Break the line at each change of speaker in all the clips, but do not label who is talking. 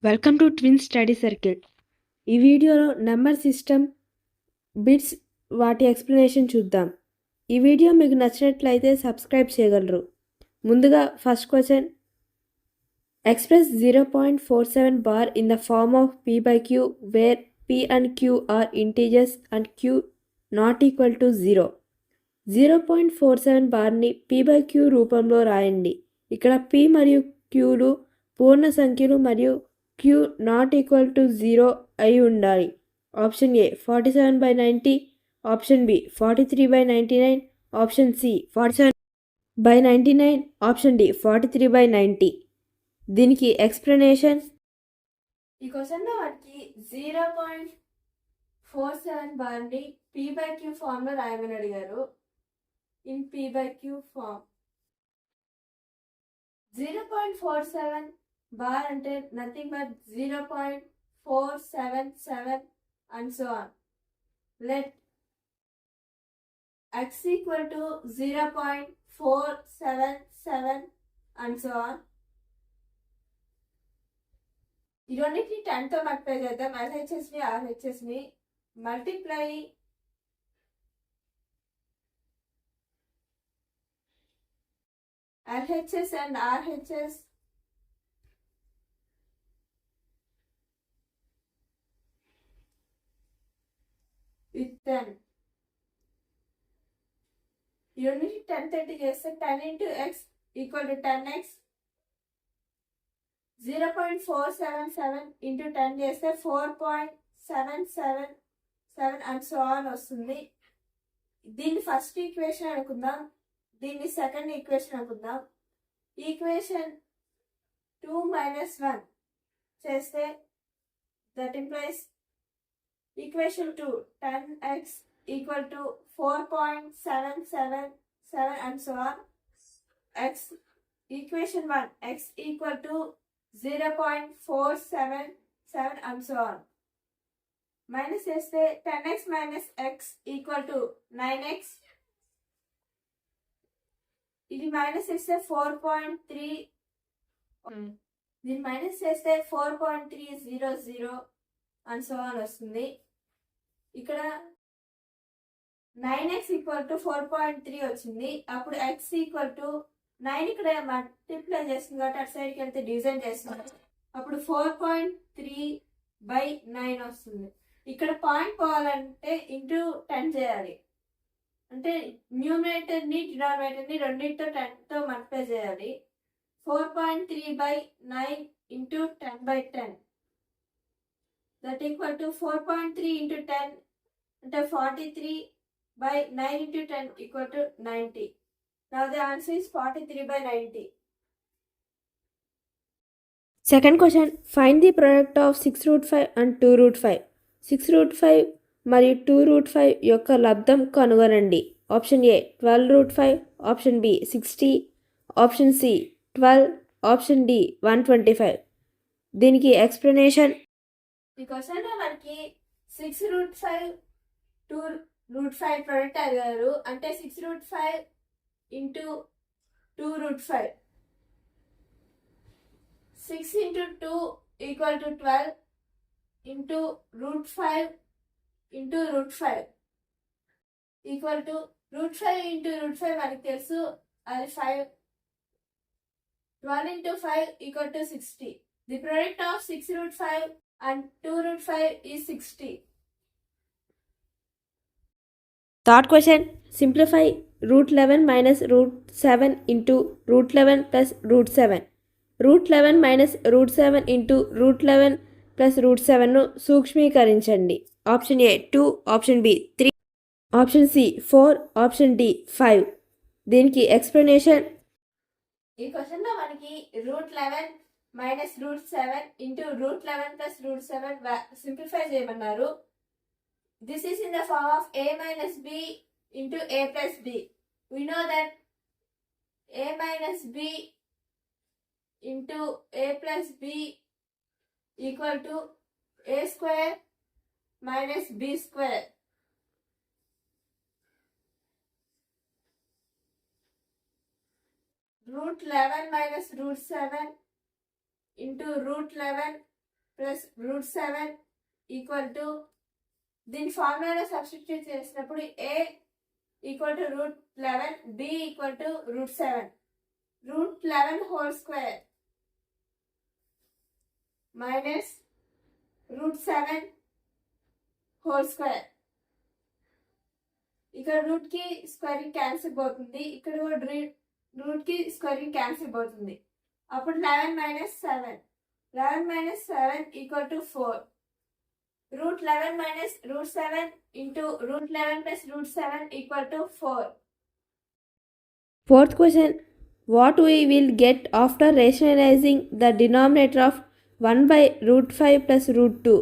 Welcome to twin study circle. ఈ వీడియోలో number system bits వాటి ఎక్స్ప్లెనేషన్ చూద్దాం. ఈ వీడియో మీకు నచ్చినట్లయితే సబ్స్క్రైబ్ చేయగలరు. ముందుగా first question, express 0.47 bar in the form of p by q where p and q are integers and q not equal to 0. 0.47 బార్ని p by q రూపంలో రాయండి. ఇక్కడ p మరియు qలు పూర్ణ సంఖ్యలు మరియు q నాట్ ఈక్వల్ టు 0 అయి ఉండాలి. Option A 47/90, option B 43/99, option C 47/99, option D 43/90. దీనికి ఎక్స్ప్లెనేషన్, ఈ క్వశ్చన్లో మనకి 0.47 బార్ని p by q ఫామ్లో రాయమని అడిగారు. In p by q form 0.47 bar అంటే nothing but 0.477 and so on. Let x equal to 0.477 and so on. ఈ రెండింటిని 10తో మల్టిప్లై చేద్దాం. LHSని RHSని multiply LHS and RHS with 10. ఈ రెండింటిని 10 30 చేస్తే 10 into x equal to 10x. 0.477 into 10 చేస్తే 4.777 and so on వస్తుంది. దీన్ని ఫస్ట్ ఈక్వేషన్ అనుకుందాం, దీన్ని సెకండ్ ఈక్వేషన్ అనుకుందాం. ఈక్వేషన్ 2 minus 1 చేస్తే that implies equation 2 10x equal to 4.777 and so on. X equation 1 x equal to 0.477 and so on. Minus చేస్తే 10x minus x equal to 9x. ఇది minus చేస్తే 4.3, దీన్ని minus చేస్తే 4.300 and so on వస్తుంది. ఇక్కడ 9x equal to 4.3 వచ్చింది. అప్పుడు x equal to 9 ఇక్కడ మల్టిప్లై చేస్తుంది కాబట్టి అటు సైడ్కి వెళ్తే డివిజన్ చేస్తుంది. అప్పుడు 4.3/9 వస్తుంది. ఇక్కడ పాయింట్ పోవాలంటే ఇంటూ 10 చేయాలి. అంటే న్యూమరేటర్ని డినామినేటర్ని రెండింటితో 10తో మల్టిప్లై చేయాలి. 4.3/9 into 10/10 that equal to 4.3 into 10 అంటే 43/9 into 10 equal to 90. Now the answer is 43/90. Second question, find the product of 6√5 and 2√5. 6√5 మరియు 2√5 యొక్క లబ్ధం కనుగొనండి. Option A 12√5, option B 60, option C 12, option D 125. దీనికి ఎక్స్ప్లెనేషన్, ఈ క్వశ్చన్లో మనకి 6√5 2√5 ప్రొడక్ట్ అడిగారు. అంటే 6√5 into 2√5. 6 into 2 equal to 12 into √5 into √5 equal to √5 into √5 మనకి తెలుసు, అది 5. 12 into 5 equal to 60. The product of 6√5 and 2√5 is 60. Third question, simplify √11 minus √7 into √11 plus √7. √11 minus √7 into √11 plus √7ను సూక్ష్మీకరించండి. Option A 2, option B 3, option C 4, option D 5. దీనికి explanation, ఈ క్వశ్చన్లో మనకి √11 minus √7 into √11 plus √7 simplify చేయమన్నారు. This is in the form of a minus b into a plus b. We know that a minus b into a plus b equal to a square minus b square. √11 minus √7 into √11 plus root 7 equal to దీని ఫార్ములాలో substitute చేసినప్పుడు a equal to root 11, b equal to root 7. Root 11 whole square minus root 7 whole square. ఇక్కడ root కి squaring cancel పోతుంది, ఇక్కడ కూడా route కి squaring cancel పోతుంది. అప్పుడు 11 minus 7, 11 minus 7 equal to 4. Root 11 minus root 7 into root 11 plus root 7 equal to 4. Fourth question, what we will get after rationalizing the denominator of 1 by root 5 plus root 2?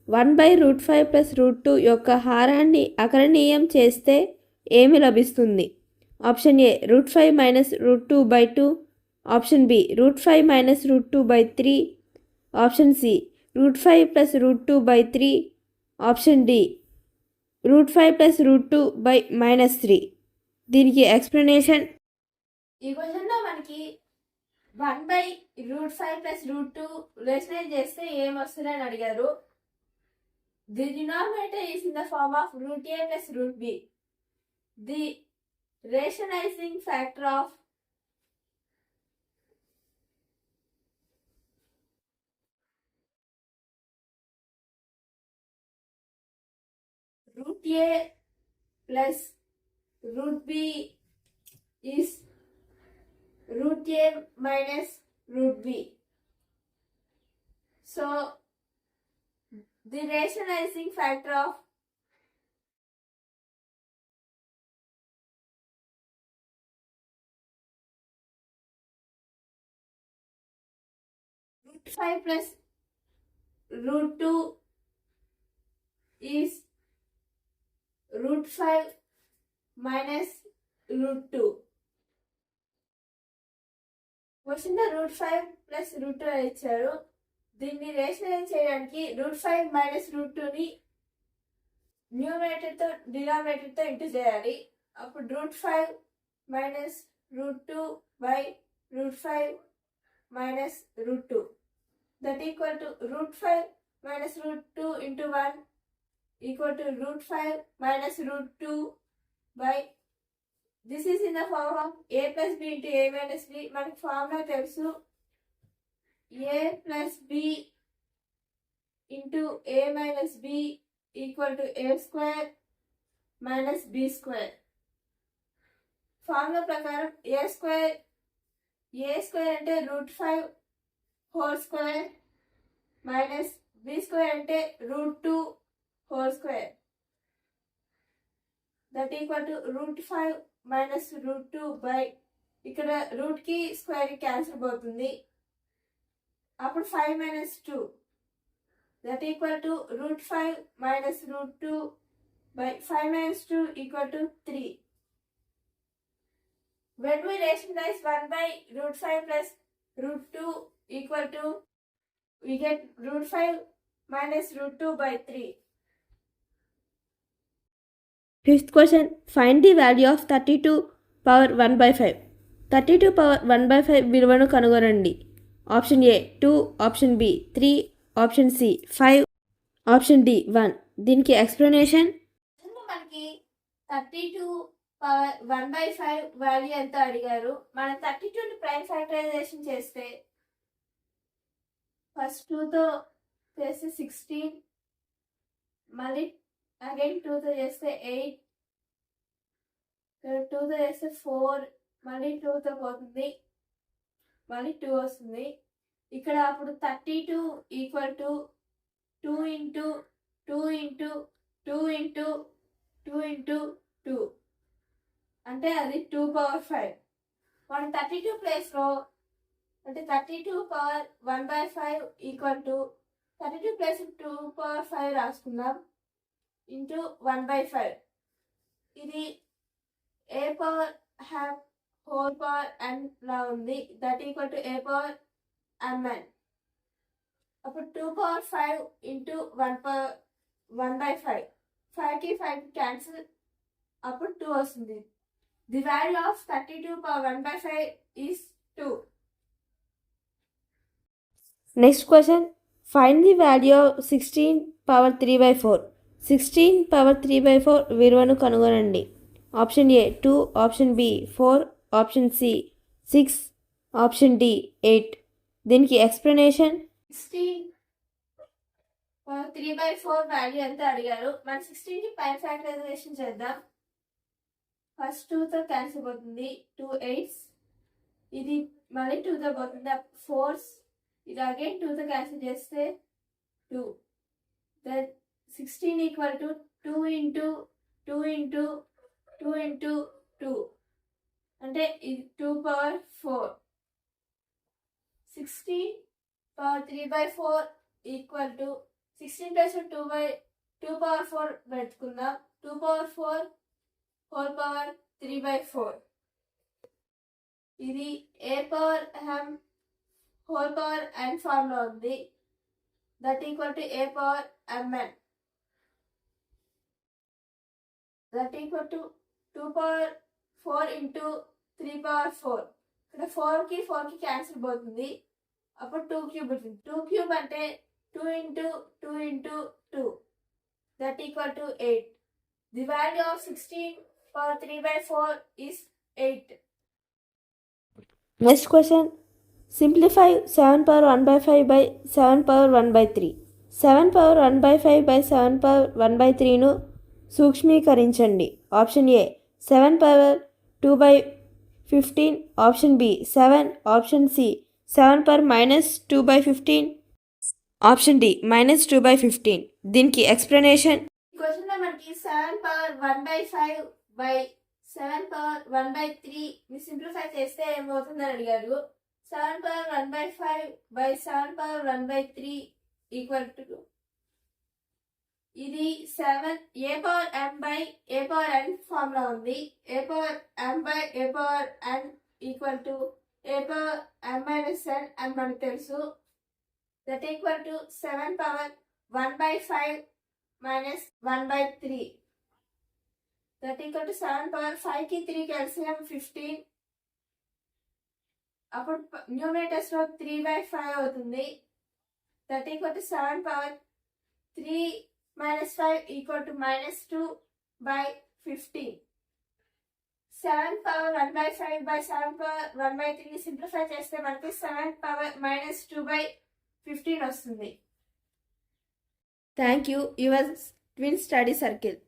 1 by root 5 plus root 2 యొక్క హారాన్ని అకరణీయం చేస్తే ఏమి లభిస్తుంది? Option A root 5 minus root 2 by 2, option B root 5 minus root 2 by 3, option C root 5 plus root 2 by 3, option D root 5 plus root 2 by minus 3. దీనికి explanation, ఈ క్వశ్చన్లో మనకి 1 by root 5 plus root 2 rationalise చేస్తే ఏం వస్తుందని అడిగారు. The denominator is in the form of root A plus root B. The rationalising factor of root a plus root b is root a minus root b. So the rationalizing factor of root 5 plus root 2 is root 5 minus root 2. Question root 5 plus root 2 ఇచ్చారు. దీన్ని rationalise చేయడానికి route 5 minus route 2ని న్యూమరేటర్తో డినామినేటర్తో into చేయాలి. అప్పుడు root 5 minus root 2 by root 5 minus root 2 that equal to root 5 minus root 2 into 1 equal to root 5 minus root 2 by, this is in the form of a plus b into a minus b. మనకి formula తెలుసు, a plus b into a minus b equal to a square minus b square. Formula ప్రకారం a square అంటే root 5 whole square minus b square అంటే root 2 whole square that equal to root 5 minus root 2 by, ఇక్కడ root కి square cancel పోతుంది, అప్పుడు 5 minus 2 that equal to root 5 minus root 2 by 5 minus 2 equal to 3. When we rationalize 1 by root 5 plus root 2 equal to, we get root 5 minus root 2 by 3. Fifth question, find the value of 32 power 1 by 5. 32 power 1 by 5 విలువను కనుగొనండి. Option A 2, option B 3, option C 5, option D 1. దీనికి explanation, మనకి 32 power 1 by 5 value ఎంత అడిగారు. మనం 32ని prime factorisation చేస్తే first 2తో చేస్తే 16, మళ్ళీ అగైన్ 2తో చేస్తే 8, 2తో చేస్తే 4, మళ్ళీ 2తో పోతుంది, మళ్ళీ 2 వస్తుంది. ఇక్కడ అప్పుడు 32 equal to 2 into 2 into 2 into 2 into 2 అంటే అది 2 power 5. మనం 32 ప్లేస్లో అంటే 32 power 1 by 5 equal to 32 plus 2 power 5 రాసుకుందాం ఇంటూ 1 by 5. ఇది a power have whole power n లా ఉంది, that equal to a power mn. అప్పుడు 2 power 5 ఇంటూ 1 by 5, 5కి 5కి క్యాన్సిల్, అప్పుడు 2 వస్తుంది. The value of 32 power 1 by 5 is 2. Next question, find the value of 16 power 3/4. 16 power 3/4 విలువను కనుగొనండి. Option A 2, option B 4, option C 6, option D 8. దీనికి explanation 16 3/4 value ఎంత అడిగారు. మనం 16కి పై ఫ్యాక్టరైజేషన్ చేద్దాం. ఫస్ట్ 2తో క్యాన్సిల్ పోతుంది, 2 8s, ఇది మళ్ళీ 2తో పోతుంది, 4s, ఇది అగైన్ 2తో క్యాన్సిల్ చేస్తే 2. Then 16 equal to 2 into 2 into 2 into 2 అంటే ఇది 2 power 4. 16 power 3/4 equal to 16 plus 2 power 4 పెట్టుకుందాం. 2 పవర్ 4 హోల్ పవర్ 3/4. ఇది a power m whole power n form లో ఉంది. That equal to a power mn. That equal to 2 power 4 into 3 power 4. ఇక్కడ 4కి cancel పోతుంది, అప్పుడు 2 క్యూబ్ ఉంటుంది. 2 క్యూబ్ అంటే 2 into 2 into 2, that equal to 8. The value of 16 power 3/4 is 8. Next question. Simplify 7 power 1/5 by 7 power 1/3. 7 power 1/5 by 7 power 1/3ను సూక్ష్మీకరించండి. Option A 7 power 2/15, option B 7, option C 7 power -2/15, option D -2/15. దీనికి explanation. Question లో మనకి 7 power 1/5 by 7 power 1/3 ని simplify చేస్తే ఏమవుతుందని అడిగారు. 7 power 1/5 by 7 power 1/3 equal to ఇది 7 a power m by a power n form లో ఉంది. A power m by a power n equal to a power m minus n అని మనకు తెలుసు. That equal to 7 power 1/5 minus 1/3. That equal to 7 power 5కి 3 కలిసినాం 15. అప్పుడు numerators లో 3/5 అవుతుంది. That equal to 7 power 3 minus 5 equal to -2/15. 7 power 1/5 by 7 power 1/3 ని simplify చేస్తే మనకి 7 పవర్ -2/15 వస్తుంది. Thank you your twin study circle.